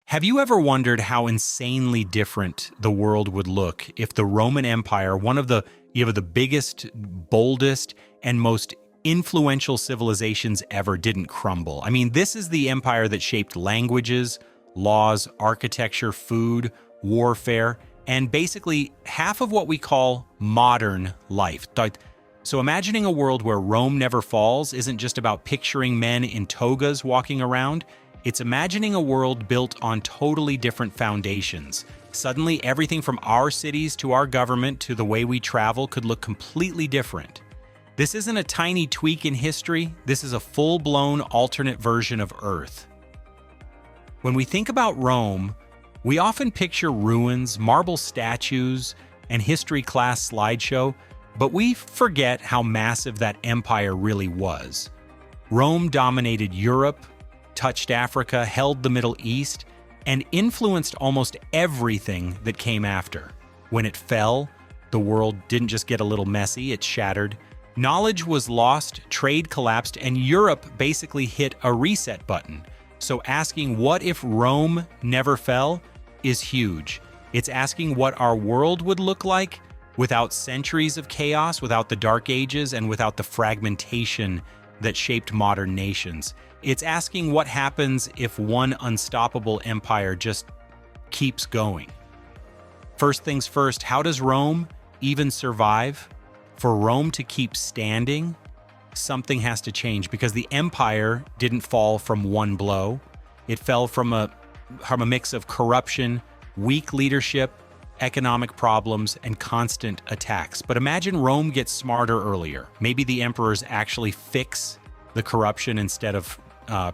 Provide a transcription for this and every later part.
Have you ever wondered how insanely different the world would look if the Roman Empire, one of the biggest, boldest, and most influential civilizations ever, didn't crumble? I mean, this is the empire that shaped languages, laws, architecture, food, warfare, and basically half of what we call modern life. So imagining a world where Rome never falls isn't just about picturing men in togas walking around. It's imagining a world built on totally different foundations. Suddenly, everything from our cities to our government to the way we travel could look completely different. This isn't a tiny tweak in history, this is a full-blown alternate version of Earth. When we think about Rome, we often picture ruins, marble statues, and history class slideshow, but we forget how massive that empire really was. Rome dominated Europe, touched Africa, held the Middle East, and influenced almost everything that came after. When it fell, the world didn't just get a little messy, it shattered. Knowledge was lost, trade collapsed, and Europe basically hit a reset button. So asking what if Rome never fell is huge. It's asking what our world would look like without centuries of chaos, without the Dark Ages, and without the fragmentation that shaped modern nations. It's asking what happens if one unstoppable empire just keeps going. First things first, how does Rome even survive? For Rome to keep standing, something has to change because the empire didn't fall from one blow. It fell from a mix of corruption, weak leadership, economic problems, and constant attacks. But imagine Rome gets smarter earlier. Maybe the emperors actually fix the corruption instead of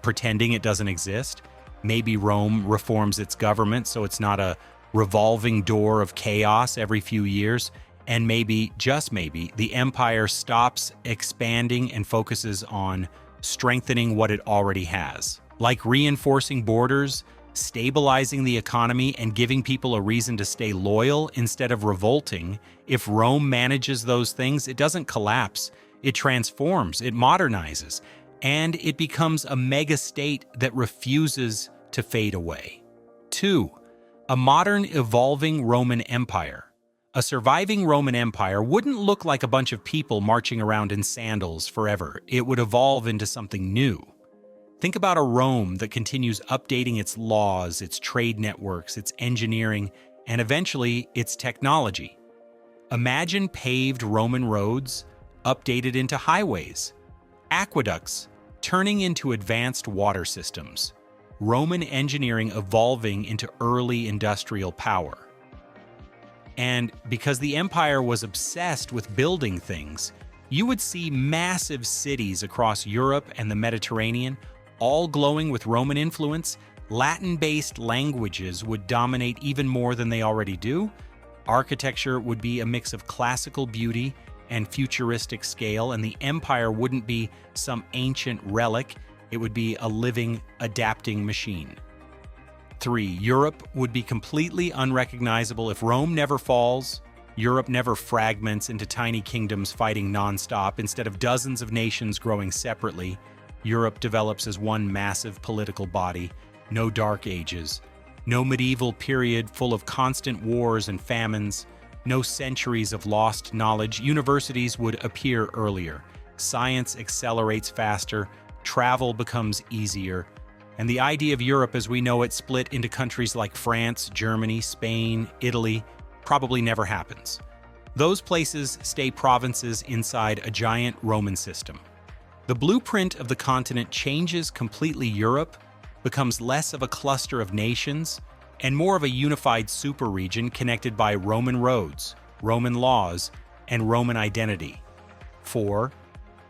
pretending it doesn't exist. Maybe Rome reforms its government so it's not a revolving door of chaos every few years. And maybe, just maybe, the empire stops expanding and focuses on strengthening what it already has. Like reinforcing borders, stabilizing the economy, and giving people a reason to stay loyal instead of revolting. If Rome manages those things, it doesn't collapse. It transforms, it modernizes, and it becomes a mega state that refuses to fade away. 2. A modern, evolving Roman Empire. A surviving Roman Empire wouldn't look like a bunch of people marching around in sandals forever. It would evolve into something new. Think about a Rome that continues updating its laws, its trade networks, its engineering, and eventually its technology. Imagine paved Roman roads updated into highways, aqueducts turning into advanced water systems, Roman engineering evolving into early industrial power. And because the empire was obsessed with building things, you would see massive cities across Europe and the Mediterranean, all glowing with Roman influence. Latin-based languages would dominate even more than they already do. Architecture would be a mix of classical beauty and futuristic scale, and the empire wouldn't be some ancient relic. It would be a living, adapting machine. 3. Europe would be completely unrecognizable if Rome never falls. Europe never fragments into tiny kingdoms fighting nonstop. Instead of dozens of nations growing separately, Europe develops as one massive political body. No Dark Ages, no medieval period full of constant wars and famines, no centuries of lost knowledge. Universities would appear earlier. Science accelerates faster, travel becomes easier, and the idea of Europe as we know it split into countries like France, Germany, Spain, Italy probably never happens. Those places stay provinces inside a giant Roman system. The blueprint of the continent changes completely. Europe becomes less of a cluster of nations and more of a unified super-region connected by Roman roads, Roman laws, and Roman identity. 4.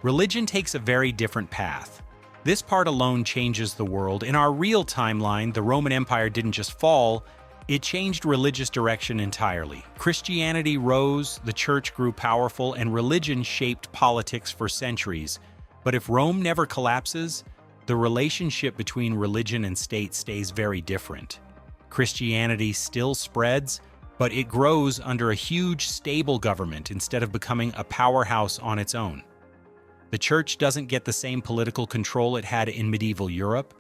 Religion takes a very different path. This part alone changes the world. In our real timeline, the Roman Empire didn't just fall, it changed religious direction entirely. Christianity rose, the church grew powerful, and religion shaped politics for centuries. But if Rome never collapses, the relationship between religion and state stays very different. Christianity still spreads, but it grows under a huge, stable government instead of becoming a powerhouse on its own. The church doesn't get the same political control it had in medieval Europe.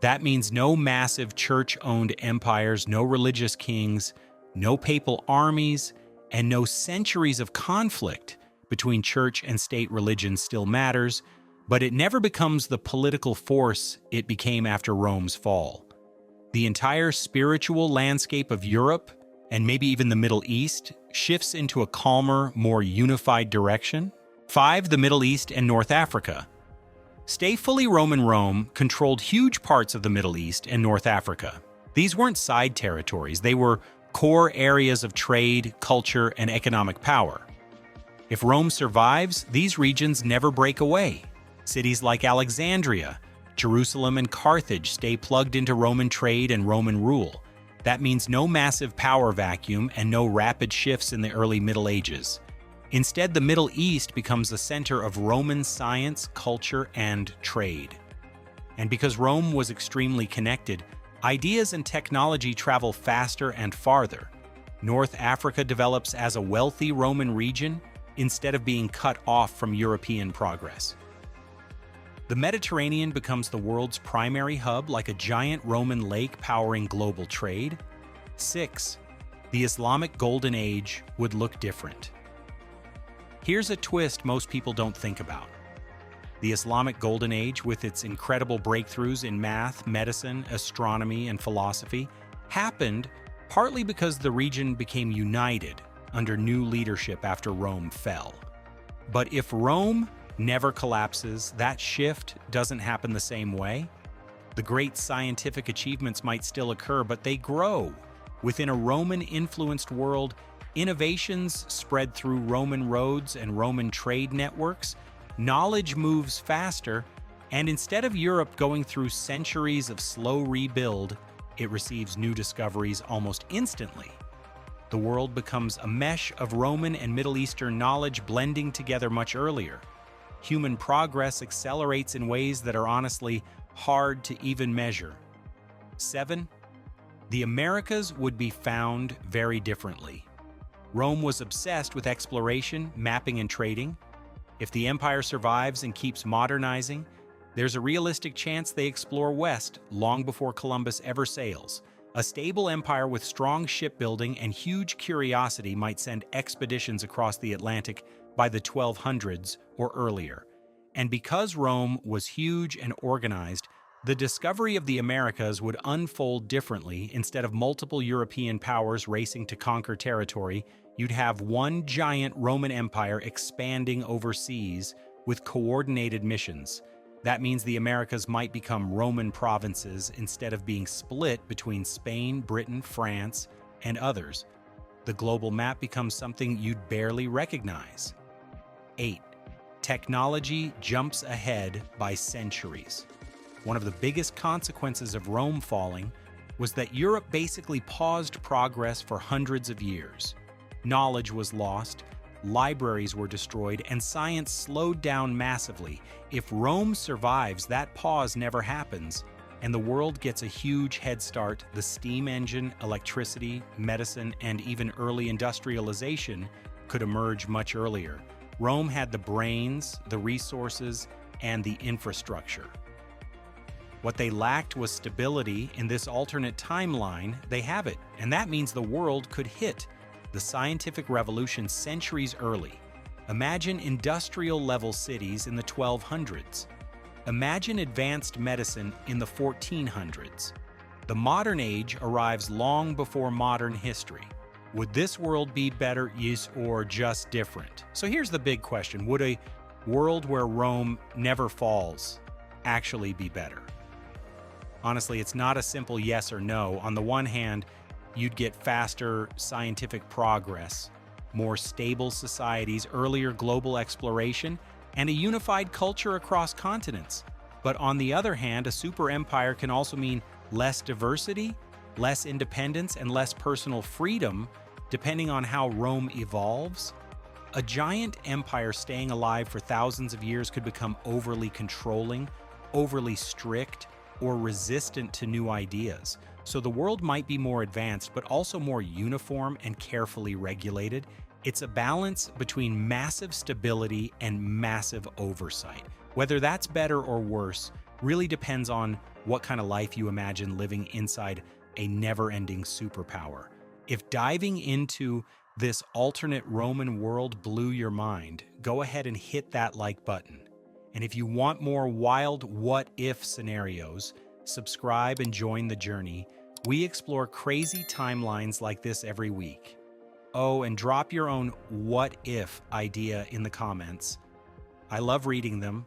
That means no massive church-owned empires, no religious kings, no papal armies, and no centuries of conflict between church and state religion still matters, but it never becomes the political force it became after Rome's fall. The entire spiritual landscape of Europe, and maybe even the Middle East, shifts into a calmer, more unified direction. 5. The Middle East and North Africa. Stay fully Roman Rome controlled huge parts of the Middle East and North Africa. These weren't side territories, they were core areas of trade, culture, and economic power. If Rome survives, these regions never break away. Cities like Alexandria, Jerusalem, and Carthage stay plugged into Roman trade and Roman rule. That means no massive power vacuum and no rapid shifts in the early Middle Ages. Instead, the Middle East becomes the center of Roman science, culture, and trade. And because Rome was extremely connected, ideas and technology travel faster and farther. North Africa develops as a wealthy Roman region instead of being cut off from European progress. The Mediterranean becomes the world's primary hub, like a giant Roman lake powering global trade. 6. The Islamic Golden Age would look different. Here's a twist most people don't think about. The Islamic Golden Age, with its incredible breakthroughs in math, medicine, astronomy, and philosophy, happened partly because the region became united under new leadership after Rome fell. But if Rome never collapses, that shift doesn't happen the same way. The great scientific achievements might still occur, but they grow. Within a Roman-influenced world, innovations spread through Roman roads and Roman trade networks, knowledge moves faster, and instead of Europe going through centuries of slow rebuild, it receives new discoveries almost instantly. The world becomes a mesh of Roman and Middle Eastern knowledge blending together much earlier. Human progress accelerates in ways that are honestly hard to even measure. 7. The Americas would be found very differently. Rome was obsessed with exploration, mapping, and trading. If the empire survives and keeps modernizing, there's a realistic chance they explore west long before Columbus ever sails. A stable empire with strong shipbuilding and huge curiosity might send expeditions across the Atlantic by the 1200s or earlier. And because Rome was huge and organized, the discovery of the Americas would unfold differently. Instead of multiple European powers racing to conquer territory, you'd have one giant Roman Empire expanding overseas with coordinated missions. That means the Americas might become Roman provinces instead of being split between Spain, Britain, France, and others. The global map becomes something you'd barely recognize. 8. Technology jumps ahead by centuries. One of the biggest consequences of Rome falling was that Europe basically paused progress for hundreds of years. Knowledge was lost, libraries were destroyed, and science slowed down massively. If Rome survives, that pause never happens, and the world gets a huge head start. The steam engine, electricity, medicine, and even early industrialization could emerge much earlier. Rome had the brains, the resources, and the infrastructure. What they lacked was stability. In this alternate timeline, they have it, and that means the world could hit the scientific revolution centuries early. Imagine industrial-level cities in the 1200s. Imagine advanced medicine in the 1400s. The modern age arrives long before modern history. Would this world be better, yes, or just different? So here's the big question. Would a world where Rome never falls actually be better? Honestly, it's not a simple yes or no. On the one hand, you'd get faster scientific progress, more stable societies, earlier global exploration, and a unified culture across continents. But on the other hand, a super empire can also mean less diversity, less independence, and less personal freedom, depending on how Rome evolves. A giant empire staying alive for thousands of years could become overly controlling, overly strict, or resistant to new ideas. So the world might be more advanced, but also more uniform and carefully regulated. It's a balance between massive stability and massive oversight. Whether that's better or worse really depends on what kind of life you imagine living inside a never-ending superpower. If diving into this alternate Roman world blew your mind, go ahead and hit that like button. And if you want more wild what-if scenarios, subscribe and join the journey. We explore crazy timelines like this every week. Oh, and drop your own what-if idea in the comments. I love reading them,